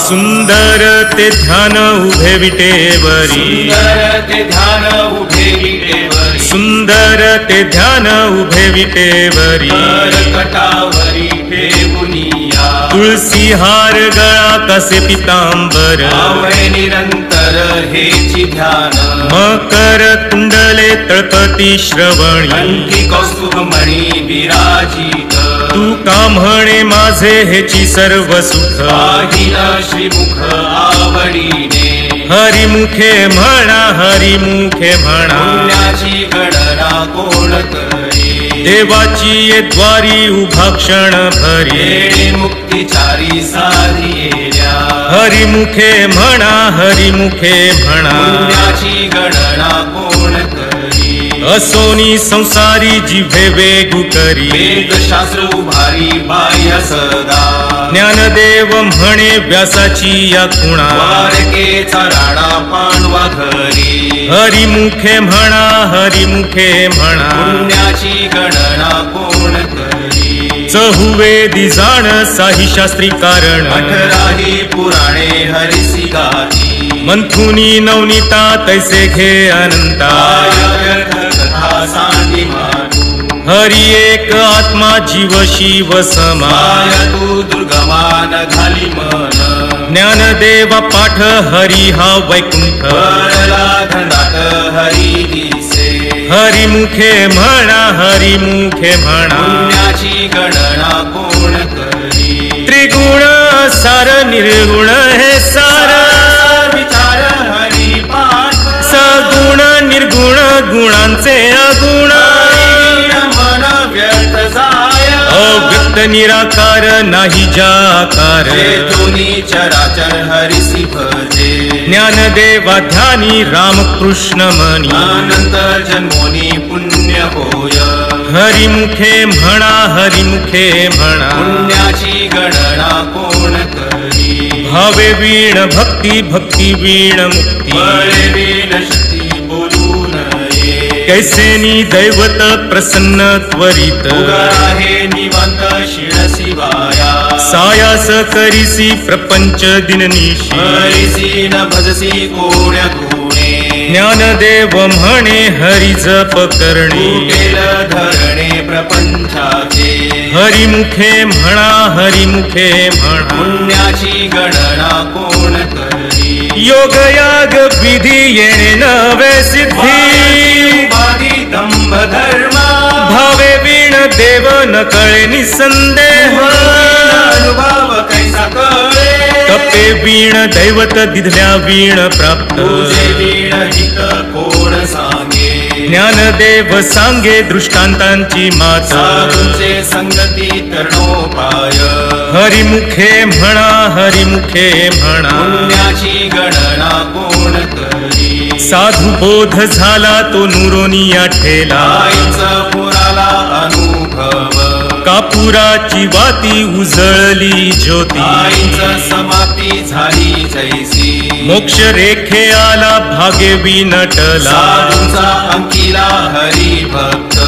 सुंदर ते ध्यान उभे विटेवरी, सुंदर ते ध्यान उभे विटेवरी, सुंदर ते ध्यान उभे विटेवरी, कटावरी ठेवुनिया, तुळसी हार गळा कसे पितांबर, आवळे निरंतर हेची ध्यान, मकर कुंडले तळपती श्रवणी, कंठी कौस्तुभ मणी विराजित, तू का म्हणे माझे हेची सर्व सुख, पाहिल श्रीमुख आवडीने, हरिमुखे म्हणा हरिमुखे म्हणा, पुण्याची गणना कोण करी, देवाची ये द्वारी उभा क्षण भरी, येणे मुक्तिचारी साधिएल्या, हरिमुखे म्हणा हरिमुखे म्हणा, पुण्याची गणना कोण करी, असोनी संसारी जिभे वेगू करी, वेदशास्त्र उभारी बाह्य सदा, ज्ञानदेव म्हणे व्यासाची या खुणा, द्वारकेचा राणा पांडवा घरी, हरिमुखे म्हणा हरिमुखे म्हणा, पुण्याची गणना कोण करी, चहुवेदी जाण साही शास्त्री कारण, 18 पुराणे हरिसी गाती, मंथुनी नवनीता तैसे घे अनंता, व्यर्थ कथा सांगी मानू, हरि एक आत्मा जीव शिव समा, माया तू दुर्गमान घाली मन, ज्ञानदेवा पाठ हरी हा वैकुंठ, वरला धंदात हरी दिसे, हरिमुखे म्हणा हरिमुखे म्हणा, पुण्याची गणना कोण करी, त्रिगुण सार निर्गुण हे सार, विचार हरी पाठ, सगुण निर्गुण गुणांचे अगुण, मन व्यर्थ जाय, अव्यक्त निराकार नाही जाकार, दोन्ही चराचर हरिसी भजे, ज्ञानदेवा ध्यानी रामकृष्ण मनी, अनंत जन्मोनी पुण्य होय, हरिमुखे म्हणा हरिमुखे म्हणा, पुण्याची गणना कोण करी, भावे वीण भक्ती भक्ती वीण मुक्ती, बळे वीण शक्ती बोलू नये, कैसेनी दैवत प्रसन्न त्वरित, उगा हे निवांत शिळ शिवाया, सायास करीसी प्रपंच दिननिशी, हरिसी न भजसी कोण्या गुणे, ज्ञानदेव म्हणे हरि जप करणे, केल धरणे प्रपंचाचे, हरिमुखे म्हणा हरिमुखे म्हणा, पुण्याची गणना कोण करी, योग याग विधी येणे नवे सिद्धी, बाधी दंभ धर्म, भावे वीण देव न कळे निसंदेह, अनुभव कैसा कळे, तपे वीण दैवत दिधल्या वीण प्राप्त, तुझे वीण हित कोण सांगे, ज्ञानदेव सांगे दृष्टांतांची माता, साधूंचे संगती तरणोपाय, हरिमुखे म्हणा हरिमुखे म्हणा, पुण्याची गणना कोण करी, साधू बोध झाला तो नुरोनिया ठेला, आईचा पुराला अनुभव, कापुराची वाती उजळली ज्योती, आईचा समाप्ती झाली जैसी, मोक्ष रेखे आला भागे विनटला, साधूंचा अंकिला हरी भक्त,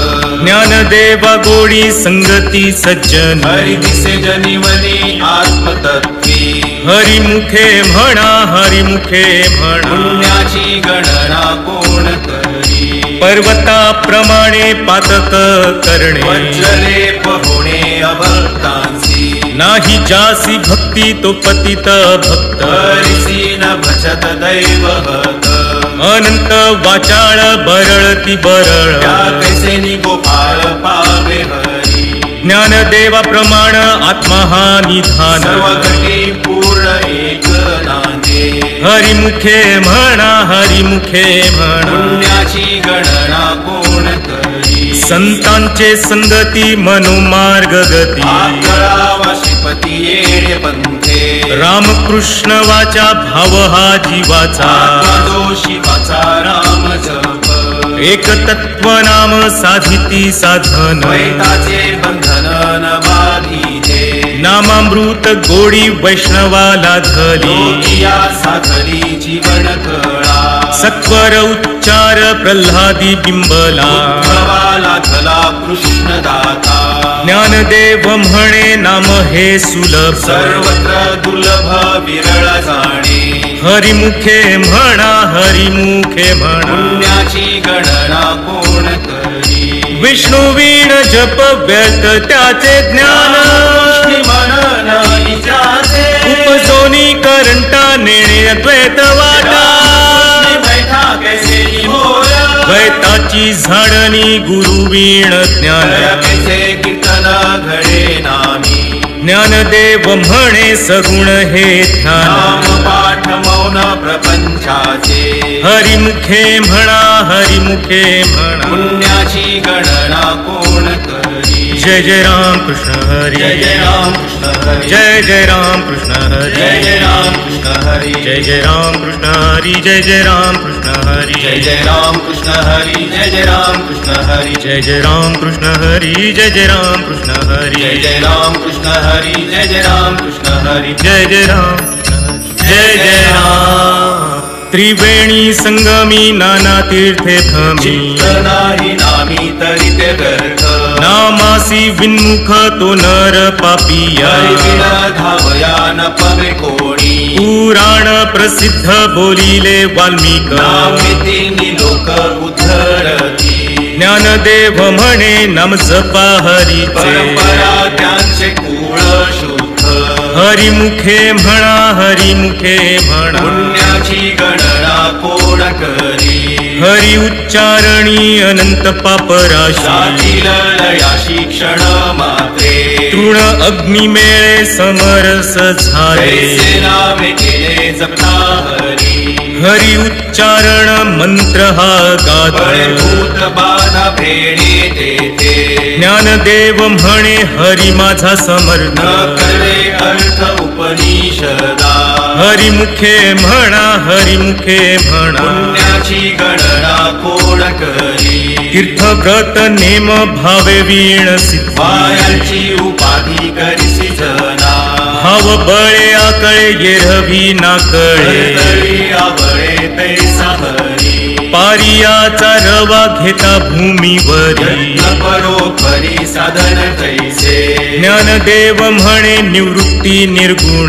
ज्ञानदेवा गोडी संगती सज्जन, हरी दिसे जनिवली आत्मतत्वी, हरिमुखे म्हणा हरिमुखे म्हणा, पुण्याची गणना कोण करी, पर्वताप्रमाणे पातक करणे, वज्रलेप होणे अभक्तांसी, नाही जासी भक्ती तो पतित भक्त, हरिसी न भजत दैवहत, अनंत वाचाळ बरळती बरळ, त्या कैसे गोपाळ पावे हरी, ज्ञानदेवा प्रमाण आत्मा हा निधान, सर्व घटी पूर्ण एक नांदे, हरिमुखे म्हणा हरिमुखे म्हणा, पुण्याची गणना कोण करी, संतांचे संगती मनोमार्ग गती, आकळावा श्रीपती येणे पंथे, रामकृष्ण वाचा भाव हा जीवाचा, आत्मा शिवाचा राम जप, एक तत्व नाम साधिती साधन, द्वैताचे बंधन न बाधिते, नामामृत गोडी वैष्णवाला धली, योगिया साधली जीवन कळा, सत्वर उच्चार प्रल्हादी बिंबला उद्धवाला थला कृष्ण दाता ज्ञानदेव म्हणे नाम हे सुलभ सर्वत्र दुर्लभ विरळ जाणे हरिमुखे म्हणा हरिमुखे म्हणा पुण्याची गणना कोण करी विष्णू वीण जप व्यर्थ त्याचे ज्ञान मनन विचारे उपजोनी करंटा नेणे अद्वैत वाटा बैठा कैसे होय द्वैताची झाडणी गुरु वीण ज्ञान कैसे कीर्तन घडे नामी ज्ञानदेव म्हणे सगुण हे ध्यान नाम पाठ मौन प्रपंचाचे हरिमुखे म्हणा हरिमुखे म्हणा पुण्याची गणना कोण करी जय जय राम कृष्ण हरी जय जय राम कृष्ण हरी जय जय राम कृष्ण हरी जय जय राम कृष्ण हरी जय जय राम कृष्ण हरी जय जय राम कृष्ण हरी जय जय राम कृष्ण हरी जय जय राम कृष्ण हरी जय जय राम कृष्ण हरी जय जय राम कृष्ण हरी जय जय राम कृष्ण हरी जय जय राम कृष्ण हरी जय जय राम जय जय राम त्रिवेणी संगमी नाना तीर्थे भ्रमी चित्त नाही नामी तरी ते व्यर्थ नामासी विन्मुख तो नर पापिया हरिविना धावया न पवे कोणी पुराण प्रसिद्ध बोलिले वाल्मिक नामिती लोक उद्धरती ज्ञानदेव म्हणे नाम जपा हरीचे परंपरा त्यांचे कुळ शुद्ध हरिमुखे म्हणा हरिमुखे म्हणा पुण्याची गणना कोण करी हरि उच्चारणी अनंत पापराशी जातील लयाशी क्षण मात्रे तृण अग्नी मेळे समरस झाले कैसे नामे केले जपता हरी हरि उच्चारण मंत्र हा गाधे भूत बाधा फेडे तेथे ज्ञानदेव म्हणे हरि माझा समर्थ न कळले अर्थ उपनिषदा हरिमुखे म्हणा हरिमुखे म्हणा पुण्याची गणना कोण करी तीर्थव्रत नेम भावे वीण सिद्ध पायांची उपाधी करिसी जना भाव बळे आकळे येरवी नाकळे तरी आवळे तैसा हरी पारियाचा रवा घेता भूमीवरी यत्न परोपरी साधन तैसे ज्ञानदेव म्हणे निवृत्ती निर्गुण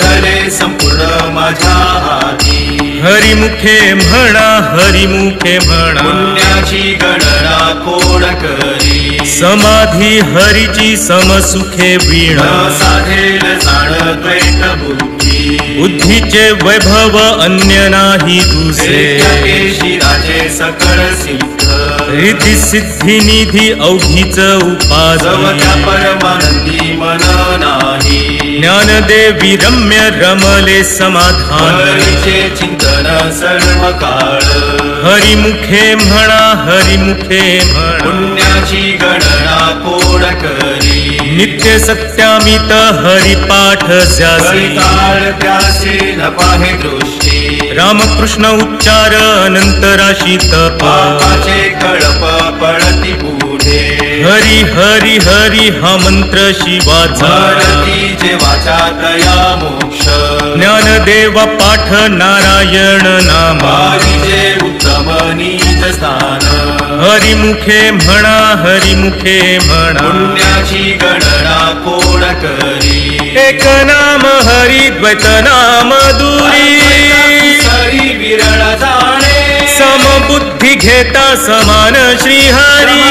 धरे संपूर्ण माझ्या हाती हरिमुखे म्हणा हरिमुखे म्हणा पुण्याची गणना कोण करी समाधी हरीची समसुखे वीण न साधेल जाण द्वैत बुद्धी बुद्धीचे वैभव अन्य नाही दुसरे शिराचे सकळ सिद्ध रिद्धी सिद्धी निधी अवघीच जवत्या उपास परमानंदी मन नाही ज्ञानदेवी रम्य रमले समाधान हरीचे चिंतन सर्व काळ हरिमुखे म्हणा हरिमुखे म्हणा पुण्याची गणना कोण करी नित्य सत्यामित हरिपाठ ज्यासी हरिकाळ त्यासे न पाहे दृष्टी रामकृष्ण उच्चार अनंत राशी तप पापाचे कळप पडती पुढे हरी हरी हरी हा मंत्र शिवाचा भरती जे वाचा तया मोक्ष ज्ञानदेवा पाठ नारायण नाम पाहिजे उत्तम नीच स्थान हरिमुखे म्हणा हरिमुखे म्हणा पुण्याची गणना कोण करी एक नाम हरी द्वैत नाम दुरी हरी विरळ जाणे समबुद्धी घेता समान श्रीहरी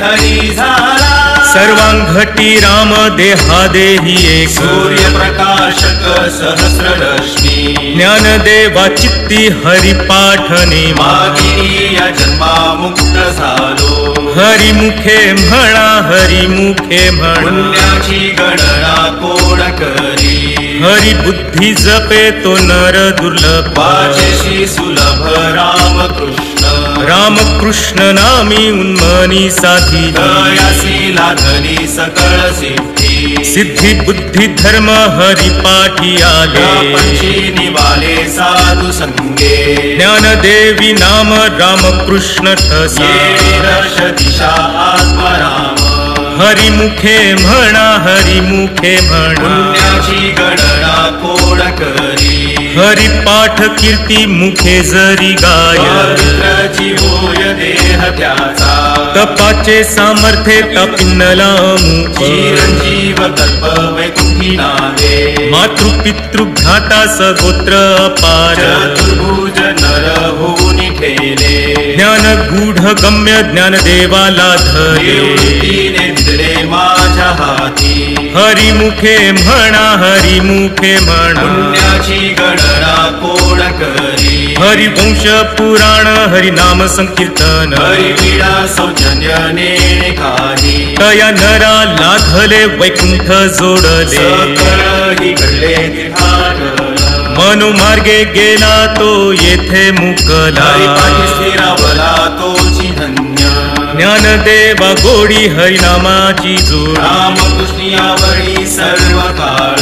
हरी झाला सर्वांघटी राम देहादेही एक सूर्यप्रकाशक सहस्ररश्मी ज्ञानदेवा चित्ती हरिपाठ नेमा मागी या जन्मा मुक्त झालो हरिमुखे म्हणा हरिमुखे म्हणा पुण्याची गणना कोण करी हरि बुद्धी जपे तो नर दुर्लभ वाचेशी सुलभ रामकृष्ण रामकृष्ण नामी उन्मनी साधी दयासी लाधली सकळ सिद्धी सिद्धी बुद्धी धर्म हरिपाठी आले पंची निवाले साधू संगे ज्ञानदेवी नाम रामकृष्ण ठसे ये दर्श दिशा आत्मराम हरिमुखे म्हणा हरिमुखे म्हणा पुण्याची गणना कोण करी हरिपाठ कीर्ती मुखे जरी गाय पवित्राची होय देह त्याचा तपाचे सामर्थ्ये तापिन्नला मुख चिरंजीव कल्प वैकुंठी नादे मातृपितृभ्राता सगोत्र अपार चतुर्भुज नर होऊनी ठेले ज्ञान गूढ गम्य ज्ञानदेवाला धरे निवृत्तीने दिले माझ्या हाती हरिमुखे म्हणा हरिमुखे म्हणा पुण्याची गणना कोण करी हरिवंश पुराण हरिनाम संकीर्तन हरिवीणा सौजन्यने काही तया नरा लाधले वैकुंठ जोडले सकळ ही घडले तिथाटल मनोमार्गे गेला तो येथे मुकला हरिपाठी स्थिरावला तोची धन्य ज्ञानदेवा गोडी हरिनामाची जोड रामकृष्णियावरी सर्व काळ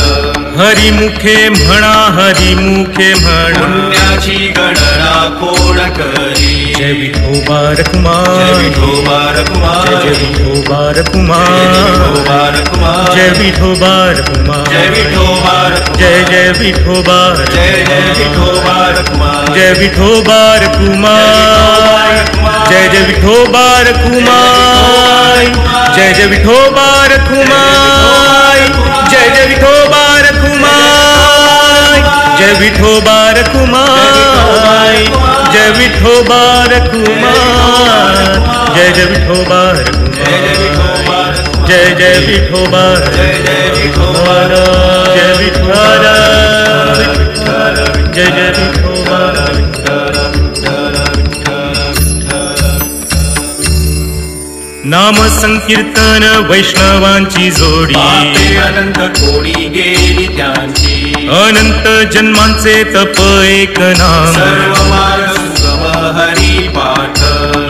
हरिमुखे म्हणा हरिमुखे म्हणा पुण्याची गणना कोण करी जय विठोबा जय रखुमाई विठोबा रखुमाई जय विठोबा रखुमाई जय विठोबा रखुमाई जय विठोबा रखुमाई जय विठोबा रखुमाई जय जय विठोबा रखुमाई जय जय विठोबा रखुमाई जय जय विठोबा रखुमाई जय जय विठोबा रखुमाई जय विठोबा रखुमाई जय विठोबा रखुमाई जय जय विठोबा रखुमाई जय जय विठोबा जय विठोबा जय विठ्ठल जय जय विठोबा नाम संकीर्तन वैष्णवांची जोडी पापे अनंत कोडी गेली त्यांची अनंत जन्मांचे तप एक नाम सर्व मार्ग सुगम हरी पाठ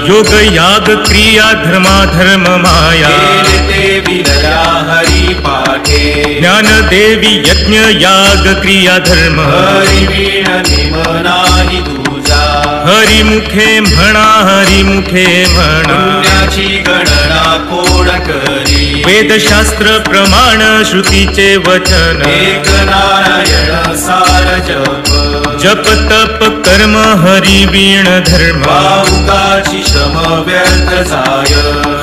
योग याग क्रिया धर्माधर्म माया केले ते विलया हरी पाठे ज्ञान देवी यज्ञ याग क्रिया धर्म हरी वीण निम नाही तुझा हरिमुखे म्हणा हरिमुखे म्हणा पुण्याची गणना कोण करी वेदशास्त्र प्रमाण श्रुतीचे वचन एक नारायण सार जप जप तप कर्म हरि वीण धर्म भावुकाची श्रम व्यर्थ जाय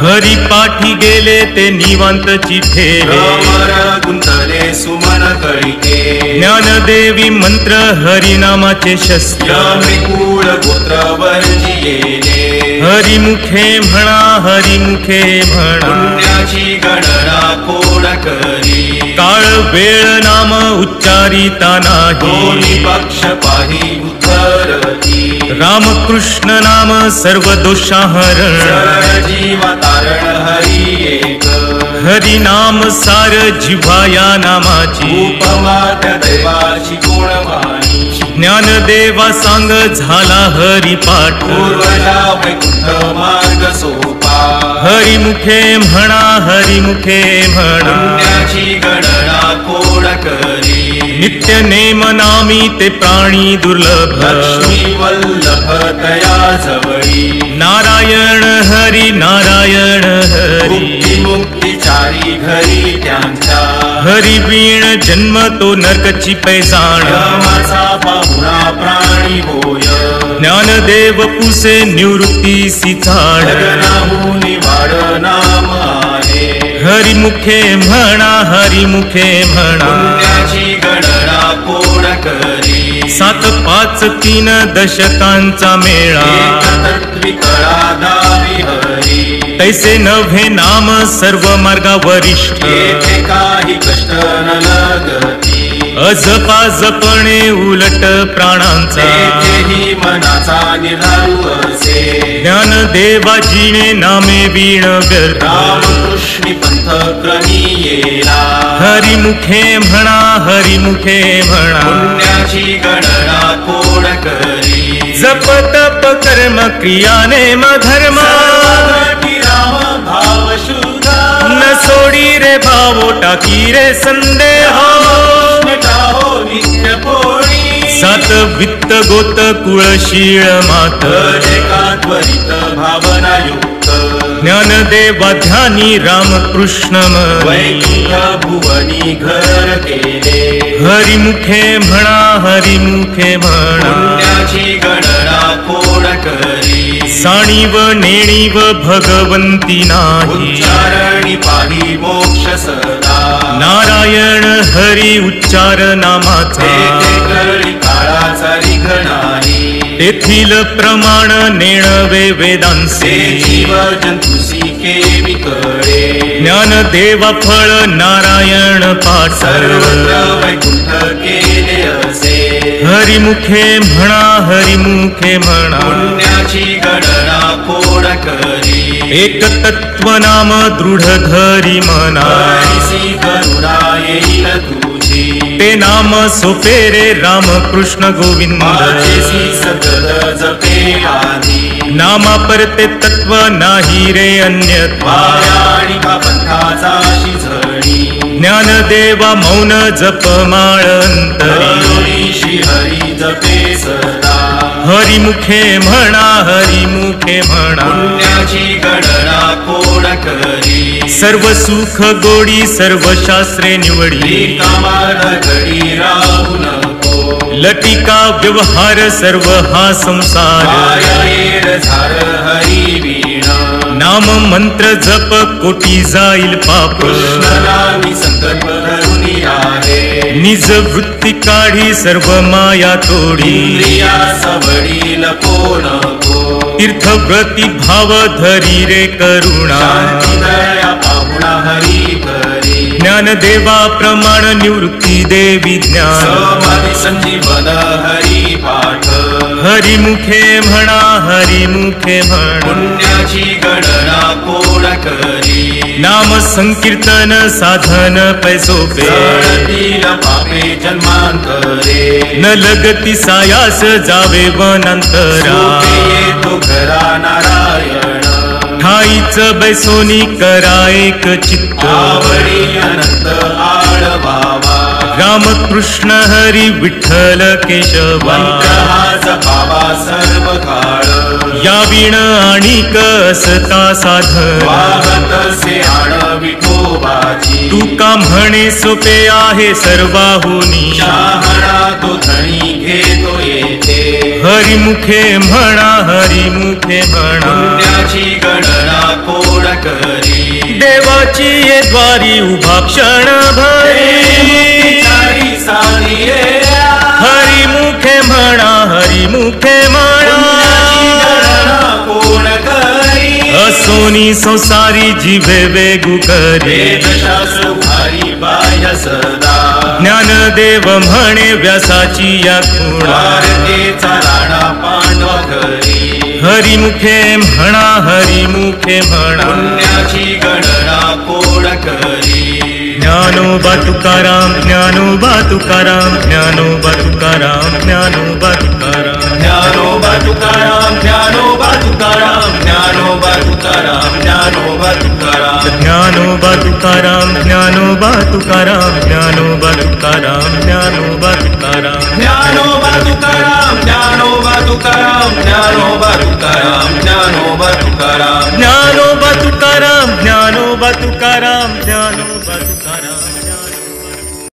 हरी पाठी गेले ते निवांतची ठेवे भ्रमर गुंतले सुमन कळिते ज्ञानदेवी मंत्र हरिनामाचे शस्त्र यमिकूळ गोत्र वर्जियेने हरिमुखे म्हणा हरिमुखे म्हणा पुण्याची गणना कोण करी काळ वेळ नाम उच्चारिता नाही दोन्ही पक्ष पाही उतरती रामकृष्ण नाम सर्व दोषाहरण सरळ जीवा तारण हरी एक हरिनाम सार जिव्हाया नामाची उपमा त्या दैवाची गुणवाणी ज्ञानदेवा सांग झाला हरिपाठ पूर्वजा वैकुंठ मार्ग सोपा हरिमुखे म्हणा हरिमुखे म्हणा पुण्याची गणना कोण करी नित्य नेम नामी ते प्राणी दुर्लभ लक्ष्मी वल्लभ तया जवळी नारायण हरी नारायण हरी मुक्ती मुक्तीचारी घरी त्यांच्या हरी वीण जन्म तो नरकची पैजाण यमाचा पाहुणा प्राणी होय ज्ञानदेव पुसे निवृत्ती सिचाड जगनाहुनी वाड नाम आहे हरिमुखे म्हणा हरिमुखे म्हणा पुण्याची गणना कोण करी 7 5 3 दशकांचा मेळा एकतत्वी कळा दावी हरी तैसे नव्हे नाम सर्व मार्गा वरिष्ठ येथे काही कष्ट न लगती अजपा जपणे उलट प्राणांचा तेथेही मनाचा निर्धारू असे ज्ञानदेवा जिणे नामे वीण व्यर्थ रामकृष्णी पंथ क्रमी येला हरिमुखे म्हणा हरिमुखे म्हणा पुण्याची गणना कोण करी जप तप कर्म क्रिया नेम धर्म सर्वगती राम भाव शुद्ध न सोडी रे भावो टाकी रे संदेह रामकृष्ण टाहो नित्य पोळी 7 वित्त गोत कुळशीळ मात एका त्वरित भावनायुक्त ज्ञानदेवाध्यानी रामकृष्ण वैकुंठ भुवनी घर केले हरिमुखे म्हणा हरिमुखे म्हणा पुण्याची गणना कोण करी साणीव नेणीव भगवंती नाही उच्चारणी पाही मोक्ष सदा नारायण हरी उच्चार नामाचा कळी काळाचा रिघ नाही तेथील प्रमाण नेणवे वेदांचे जीव जंतुसी केवी कळे ज्ञानदेवा फळ नारायण पाठ सर्वत्र वैकुंठ केले असे हरिमुखे म्हणा हरिमुखे म्हणा पुण्याची गणना कोण करी एक तत्व नाम दृढ धरी मना हरिसी करुणा येईल तुझी ते नाम सोपे रे रामकृष्ण गोविंद माझेसी सतत जपे आधी नामा परते तत्व नाही रे अन्यथा माया आणि पंथाचा शिझणी ज्ञानदेवा मौन जप माळ अंतरी करुणी श्री हरी जपे सदा हरिमुखे म्हणा हरिमुखे म्हणा पुण्याची गणना कोण करी सर्व सुख गोडी सर्व शास्त्रे निवडी कामार घडी राहू नको लटिका व्यवहार सर्व हा संसार माया झार हरी वीणा नाम मंत्र जप कोटी जाईल पाप कृष्णनामी संकल्प धरुनी आहे निज वृत्ती काढी सर्व माया तोडी इंद्रिया सवडी लपो नको तीर्थव्रती भाव धरी रे करुणा शांती दया पाहुणा हरी करी ज्ञानदेवा प्रमाण निवृत्ती देवी ज्ञान समाधी संजीवन हरी पाठ हरिमुखे म्हणा हरिमुखे म्हणा पुण्याची गणना कोण करी नाम संकीर्तन साधन पैसोपे जळतील पापे जन्मांतरे न लगती सायास जावे वनांतरा सोपे येतो घरा नारायण ठाईच बैसोनी करा एक चित्त आवडी अनंत आळवावा रामकृष्ण हरी विठ्ठल केशवा मंत्र हा जपावा सर्व काळ या विण आणिक असता साधन वाहतसे आण विठोबाची तुका म्हणे सोपे आहे सर्वाहुनी शहाणा तो धणी घेतो येथे हरिमुखे म्हणा हरिमुखे म्हणा पुण्याची गणना कोण करी देवाची ये द्वारी उभा क्षण भरी चारी सारी हरिमुखे म्हणा हरिमुखे म्हणा कोण करी असोनी संसारी जीवे वेगू करी वेदशास्त्र भारी बाह्य सदा ज्ञानदेव म्हणे व्यासाची या खुणा भारतेचा राणा पांडव घरी हरिमुखे म्हणा हरिमुखे म्हणा पुण्याची गणना कोण करी ज्ञानोबा तुकाराम ज्ञानोबा तुकाराम ज्ञानोबा तुकाराम ज्ञानोबा तुकाराम ज्ञानोबा तुकाराम ज्ञानोबा तुकाराम ज्ञानोबा तुकाराम ज्ञानोबा तुकाराम ज्ञानोबा तुकाराम ज्ञानोबा तुकाराम ज्ञानोबा तुकाराम ज्ञानोबा तुकाराम ज्ञानोबा तुकाराम ज्ञानोबा तुकाराम ज्ञानोबा तुकाराम ज्ञानोबा तुकाराम ज्ञानोबा तुकाराम ज्ञानोबा तुकाराम ज्ञानोबा तुकाराम